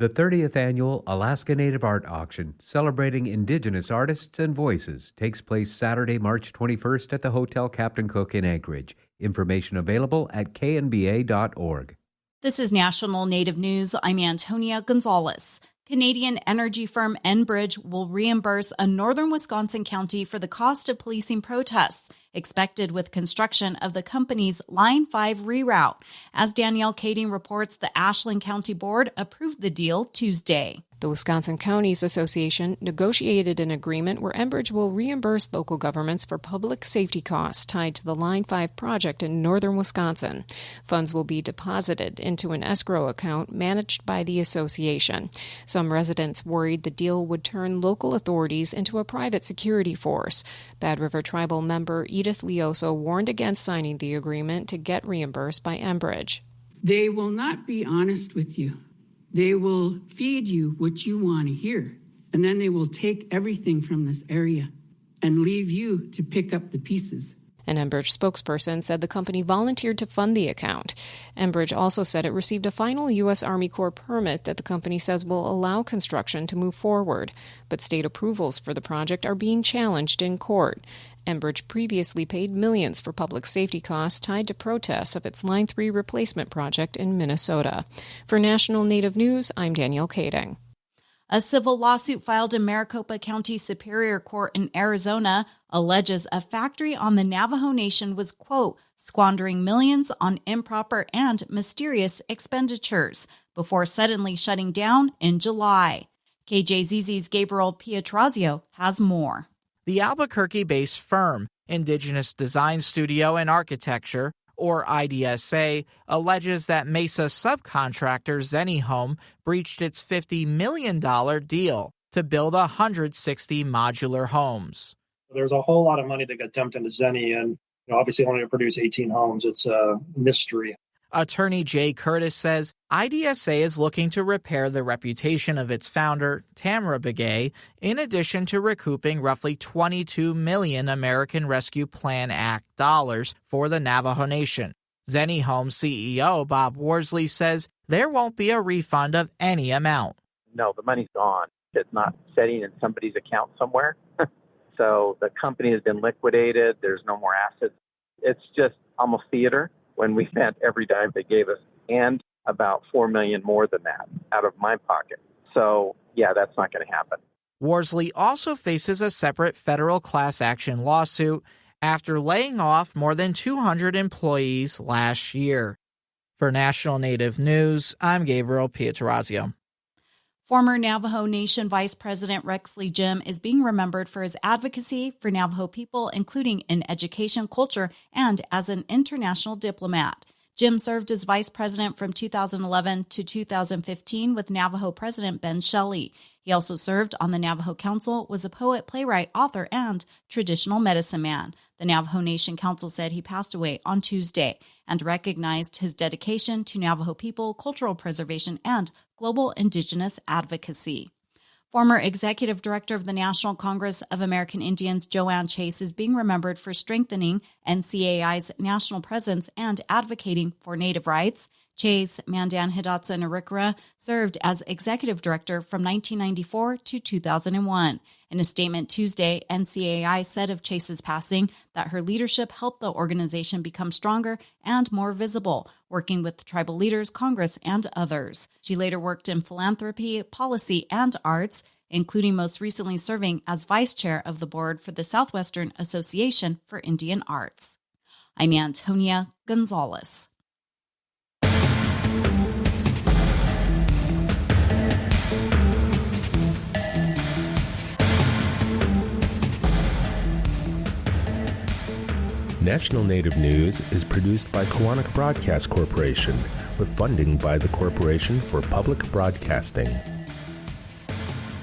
The 30th Annual Alaska Native Art Auction, celebrating Indigenous artists and voices, takes place Saturday, March 21st at the Hotel Captain Cook in Anchorage. Information available at knba.org. This is National Native News. I'm Antonia Gonzalez. Canadian energy firm Enbridge will reimburse a northern Wisconsin county for the cost of policing protests, expected with construction of the company's Line 5 reroute. As Danielle Kading reports, the Ashland County Board approved the deal Tuesday. The Wisconsin Counties Association negotiated an agreement where Enbridge will reimburse local governments for public safety costs tied to the Line 5 project in northern Wisconsin. Funds will be deposited into an escrow account managed by the association. Some residents worried the deal would turn local authorities into a private security force. Bad River Tribal member Edith Leoso warned against signing the agreement to get reimbursed by Enbridge. They will not be honest with you. They will feed you what you want to hear, and then they will take everything from this area and leave you to pick up the pieces. An Enbridge spokesperson said the company volunteered to fund the account. Enbridge also said it received a final U.S. Army Corps permit that the company says will allow construction to move forward, but state approvals for the project are being challenged in court. Enbridge previously paid millions for public safety costs tied to protests of its Line 3 replacement project in Minnesota. For National Native News, I'm Danielle Kading. A civil lawsuit filed in Maricopa County Superior Court in Arizona alleges a factory on the Navajo Nation was, quote, squandering millions on improper and mysterious expenditures before suddenly shutting down in July. KJZZ's Gabriel Pietrazio has more. The Albuquerque-based firm, Indigenous Design Studio and Architecture, or IDSA, alleges that Mesa subcontractor Zenny Home breached its $50 million deal to build 160 modular homes. There's a whole lot of money that got dumped into Zenny, and obviously only to produce 18 homes. It's a mystery. Attorney Jay Curtis says IDSA is looking to repair the reputation of its founder, Tamara Begay, in addition to recouping roughly $22 million American Rescue Plan Act dollars for the Navajo Nation. Zenny Home CEO Bob Worsley says there won't be a refund of any amount. No, the money's gone. It's not sitting in somebody's account somewhere. So the company has been liquidated. There's no more assets. It's just almost theater. When we spent every dime they gave us, and about $4 million more than that out of my pocket. So, yeah, that's not going to happen. Worsley also faces a separate federal class action lawsuit after laying off more than 200 employees last year. For National Native News, I'm Gabriel Pietrazio. Former Navajo Nation Vice President Rexley Jim is being remembered for his advocacy for Navajo people, including in education, culture, and as an international diplomat. Jim served as vice president from 2011 to 2015 with Navajo President Ben Shelley. He also served on the Navajo Council, was a poet, playwright, author, and traditional medicine man. The Navajo Nation Council said he passed away on Tuesday and recognized his dedication to Navajo people, cultural preservation, and global Indigenous advocacy. Former executive director of the National Congress of American Indians, JoAnn Chase, is being remembered for strengthening NCAI's national presence and advocating for Native rights. Chase, Mandan Hidatsa Narikara, served as executive director from 1994 to 2001. In a statement Tuesday, NCAI said of Chase's passing that her leadership helped the organization become stronger and more visible, working with tribal leaders, Congress, and others. She later worked in philanthropy, policy, and arts, including most recently serving as vice chair of the board for the Southwestern Association for Indian Arts. I'm Antonia Gonzalez. National Native News is produced by Kawanak Broadcast Corporation with funding by the Corporation for Public Broadcasting.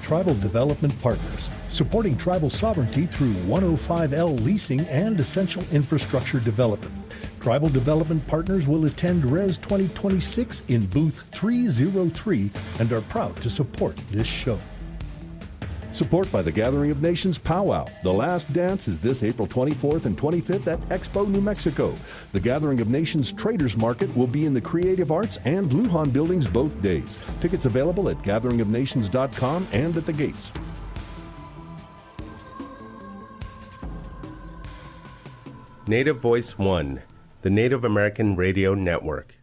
Tribal Development Partners, supporting tribal sovereignty through 105L leasing and essential infrastructure development. Tribal Development Partners will attend RES 2026 in booth 303 and are proud to support this show. Support by the Gathering of Nations Powwow. The last dance is this April 24th and 25th at Expo, New Mexico. The Gathering of Nations Traders Market will be in the Creative Arts and Lujan buildings both days. Tickets available at gatheringofnations.com and at the gates. Native Voice One, the Native American Radio Network.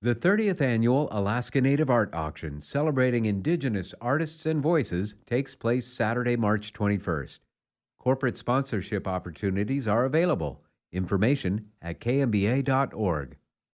The 30th Annual Alaska Native Art Auction, celebrating Indigenous artists and voices, takes place Saturday, March 21st. Corporate sponsorship opportunities are available. Information at kmba.org.